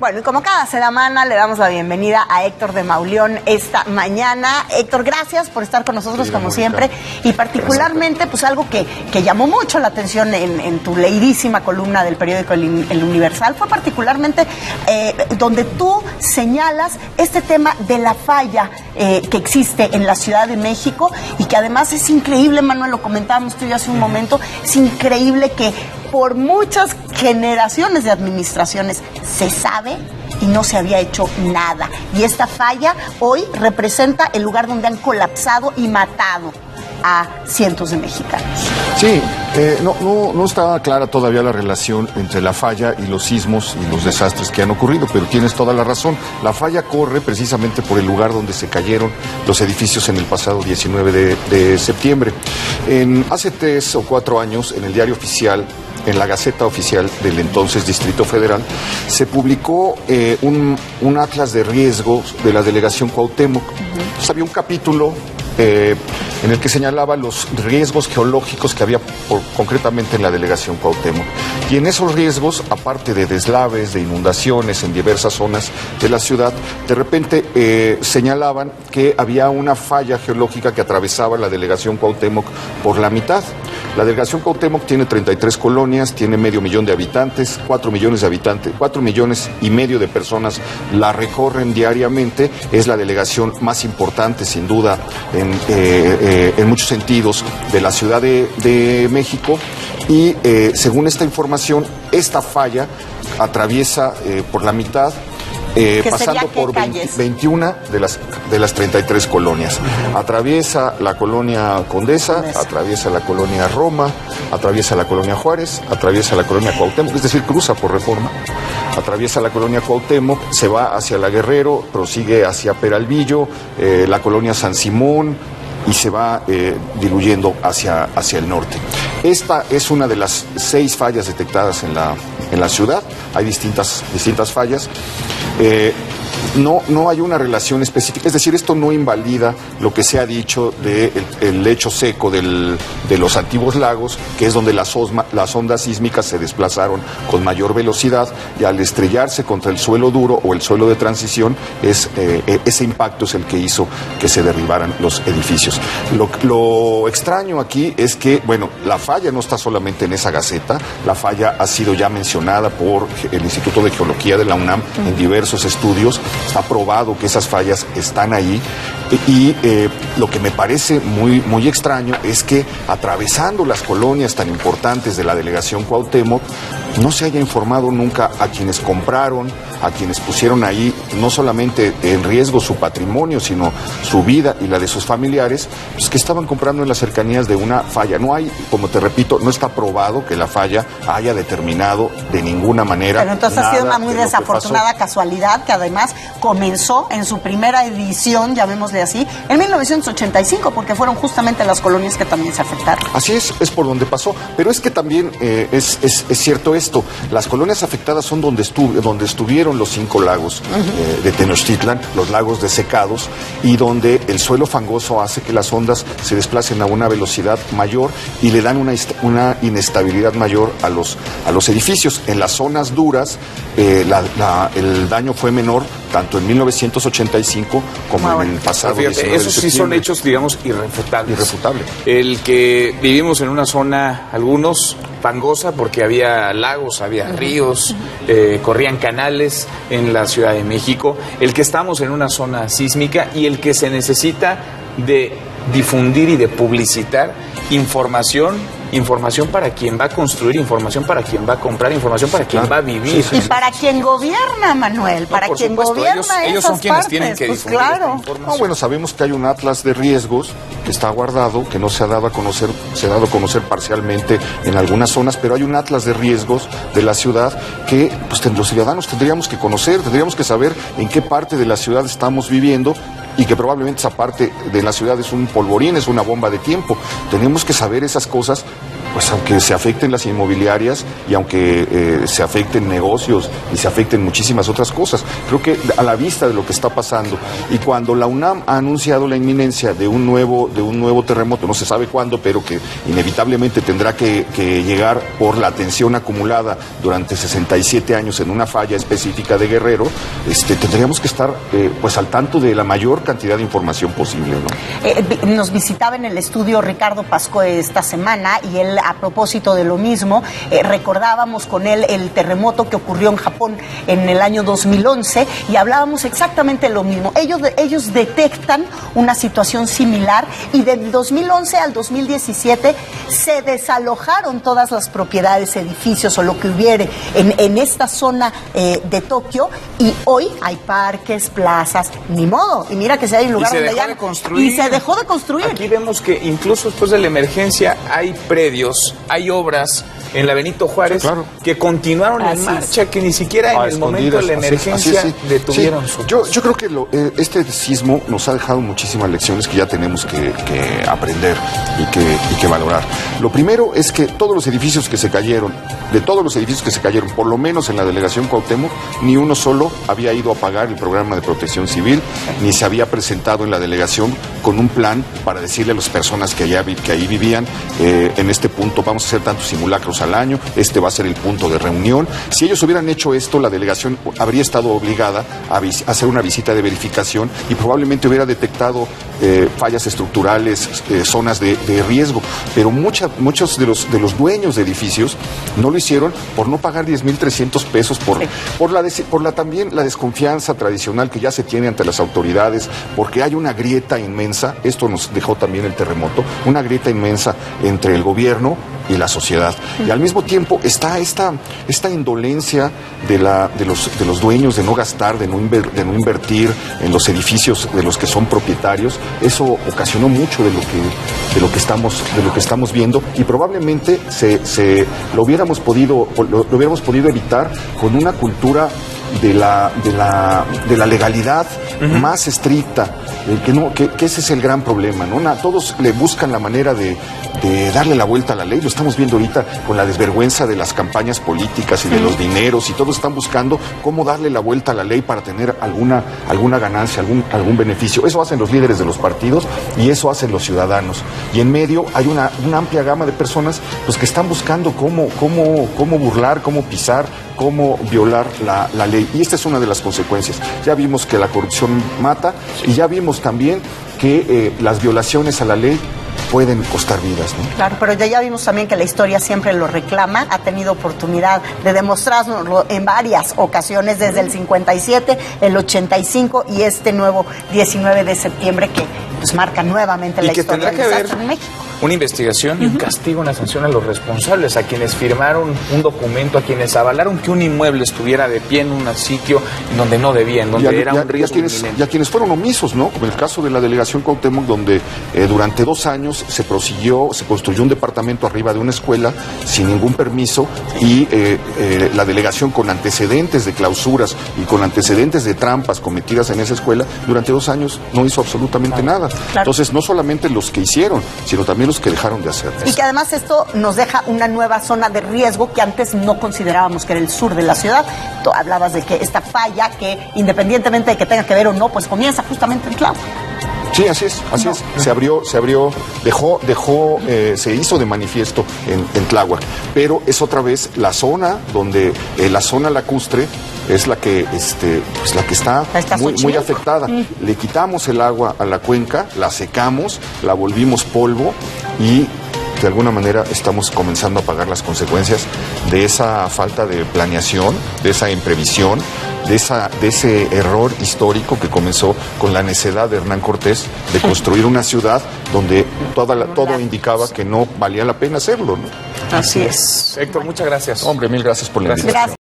Bueno, y como cada semana le damos la bienvenida a Héctor de Mauleón esta mañana. Héctor, gracias por estar con nosotros como siempre. Y particularmente, pues algo que llamó mucho la atención en tu leidísima columna del periódico El Universal fue particularmente donde tú señalas este tema de la falla que existe en la Ciudad de México y que además es increíble, Manuel, lo comentábamos tú y yo hace un momento, es increíble que por muchas generaciones de administraciones se sabe y no se había hecho nada. Y esta falla hoy representa el lugar donde han colapsado y matado a cientos de mexicanos. Sí, no está clara todavía la relación entre la falla y los sismos y los desastres que han ocurrido, pero tienes toda la razón. La falla corre precisamente por el lugar donde se cayeron los edificios en el pasado 19 de septiembre. Hace 3 o 4 años, en el diario oficial, en la Gaceta Oficial del entonces Distrito Federal, se publicó un atlas de riesgos de la delegación Cuauhtémoc. Entonces, había un capítulo en el que señalaba los riesgos geológicos que había concretamente en la delegación Cuauhtémoc. Y en esos riesgos, aparte de deslaves, de inundaciones en diversas zonas de la ciudad, de repente señalaban que había una falla geológica que atravesaba la delegación Cuauhtémoc por la mitad. La delegación Cuauhtémoc tiene 33 colonias, tiene 500,000 de habitantes, 4 millones de habitantes, 4,5 millones de personas la recorren diariamente. Es la delegación más importante, sin duda, en muchos sentidos, de la Ciudad de México. Y según esta información, esta falla atraviesa por la mitad, pasando por 21 de las 33 colonias. Atraviesa la colonia Condesa, atraviesa la colonia Roma, atraviesa la colonia Juárez, atraviesa la colonia Cuauhtémoc, es decir, cruza por Reforma, atraviesa la colonia Cuauhtémoc, se va hacia la Guerrero, prosigue hacia Peralvillo, la colonia San Simón, y se va diluyendo hacia el norte. Esta es una de las 6 fallas detectadas en la ciudad. Hay distintas fallas. No hay una relación específica, es decir, esto no invalida lo que se ha dicho del lecho seco de los antiguos lagos, que es donde las ondas sísmicas se desplazaron con mayor velocidad, y al estrellarse contra el suelo duro o el suelo de transición, ese impacto es el que hizo que se derribaran los edificios. Lo extraño aquí es que, bueno, la falla no está solamente en esa gaceta, la falla ha sido ya mencionada por el Instituto de Geología de la UNAM en diversos estudios. Está probado que esas fallas están ahí y lo que me parece muy extraño es que atravesando las colonias tan importantes de la delegación Cuauhtémoc no se haya informado nunca a quienes compraron, a quienes pusieron ahí no solamente en riesgo su patrimonio, sino su vida y la de sus familiares, pues que estaban comprando en las cercanías de una falla. No hay, como te repito, no está probado que la falla haya determinado de ninguna manera. Pero entonces ha sido una muy desafortunada casualidad que además comenzó en su primera edición, llamémosle así, en 1985, porque fueron justamente las colonias que también se afectaron. Así es por donde pasó, pero es que también es cierto esto, las colonias afectadas son donde estuvieron los 5 lagos de Tenochtitlan, los lagos desecados, y donde el suelo fangoso hace que las ondas se desplacen a una velocidad mayor y le dan una inestabilidad mayor a los edificios. En las zonas duras el daño fue menor, tanto en 1985 como en el pasado. Fíjate, esos sí son hechos, digamos, irrefutables. El que vivimos en una zona, algunos, fangosa, porque había lagos, había ríos, corrían canales en la Ciudad de México, el que estamos en una zona sísmica y el que se necesita de difundir y de publicitar información para quien va a construir, información para quien va a comprar, información para quien va a vivir. Y para quien gobierna, Manuel, para quien supuesto, gobierna ellos son quienes tienen que difundir esta información. No, bueno, sabemos que hay un atlas de riesgos que está guardado, que no se ha dado a conocer, se ha dado a conocer parcialmente en algunas zonas, pero hay un atlas de riesgos de la ciudad que pues, los ciudadanos tendríamos que conocer, tendríamos que saber en qué parte de la ciudad estamos viviendo, y que probablemente esa parte de la ciudad es un polvorín, es una bomba de tiempo. Tenemos que saber esas cosas pues aunque se afecten las inmobiliarias y aunque se afecten negocios y se afecten muchísimas otras cosas. Creo que a la vista de lo que está pasando, y cuando la UNAM ha anunciado la inminencia de un nuevo terremoto, no se sabe cuándo, pero que inevitablemente tendrá que llegar por la tensión acumulada durante 67 años en una falla específica de Guerrero, tendríamos que estar pues al tanto de la mayor cantidad de información posible, ¿no? Nos visitaba en el estudio Ricardo Pasco esta semana, y él, a propósito de lo mismo, recordábamos con él el terremoto que ocurrió en Japón en el año 2011, y hablábamos exactamente lo mismo. Ellos detectan una situación similar, y del 2011 al 2017 se desalojaron todas las propiedades, edificios o lo que hubiere en esta zona de Tokio, y hoy hay parques, plazas, ni modo. Y mira que si hay un lugar donde ya... Y se dejó de construir. Aquí vemos que incluso después de la emergencia hay predios, hay obras en la Benito Juárez, claro, que continuaron en marcha, que ni siquiera en el momento de la emergencia detuvieron su... Yo creo que este sismo nos ha dejado muchísimas lecciones que ya tenemos que aprender y que valorar. Lo primero es que todos los edificios que se cayeron, por lo menos en la delegación Cuauhtémoc, ni uno solo había ido a pagar el programa de protección civil, ni se había presentado en la delegación con un plan para decirle a las personas que ahí vivían, en este punto vamos a hacer tantos simulacros al año, este va a ser el punto de reunión. Si ellos hubieran hecho esto, la delegación habría estado obligada a hacer una visita de verificación y probablemente hubiera detectado fallas estructurales, zonas de riesgo, pero muchos de los dueños de edificios no lo hicieron por no pagar 10,300 pesos, por también la desconfianza tradicional que ya se tiene ante las autoridades, porque hay una grieta inmensa, esto nos dejó también el terremoto, una grieta inmensa entre el gobierno y la sociedad. Y al mismo tiempo está esta indolencia de los dueños de no gastar, de no invertir en los edificios de los que son propietarios. Eso ocasionó mucho de lo que estamos viendo, y probablemente lo hubiéramos podido evitar con una cultura de la legalidad más estricta, que ese es el gran problema, ¿no? Todos le buscan la manera de darle la vuelta a la ley. Lo estamos viendo ahorita con la desvergüenza de las campañas políticas y de los dineros, y todos están buscando cómo darle la vuelta a la ley para tener alguna ganancia, algún beneficio. Eso hacen los líderes de los partidos y eso hacen los ciudadanos. Y en medio hay una amplia gama de personas pues, que están buscando cómo burlar, cómo pisar, cómo violar la ley. Y esta es una de las consecuencias. Ya vimos que la corrupción mata, y ya vimos también que las violaciones a la ley pueden costar vidas, ¿no? Claro, pero ya vimos también que la historia siempre lo reclama, ha tenido oportunidad de demostrarnos en varias ocasiones, desde el 57, el 85 y este nuevo 19 de septiembre, que pues marca nuevamente la historia del desastre en México. Una investigación y un castigo, una sanción a los responsables, a quienes firmaron un documento, a quienes avalaron que un inmueble estuviera de pie en un sitio en donde no debía, en donde era un riesgo inminente. Y a quienes fueron omisos, ¿no? Como el caso de la delegación Cuauhtémoc, donde durante 2 años se construyó un departamento arriba de una escuela sin ningún permiso, y la delegación, con antecedentes de clausuras y con antecedentes de trampas cometidas en esa escuela, durante 2 años no hizo absolutamente nada. Claro. Entonces, no solamente los que hicieron, sino también los que dejaron de hacer. Y que además esto nos deja una nueva zona de riesgo que antes no considerábamos que era el sur de la ciudad. Tú hablabas de que esta falla, que independientemente de que tenga que ver o no, pues comienza justamente en Tláhuac. Sí, así es. Se abrió, se hizo de manifiesto en Tláhuac, pero es otra vez la zona donde la zona lacustre es la que está muy afectada. Le quitamos el agua a la cuenca, la secamos, la volvimos polvo, y de alguna manera estamos comenzando a pagar las consecuencias de esa falta de planeación, de esa imprevisión, de ese error histórico que comenzó con la necedad de Hernán Cortés de construir una ciudad donde todo indicaba que no valía la pena hacerlo, ¿no? Así es. Héctor, muchas gracias. Hombre, mil gracias por la invitación.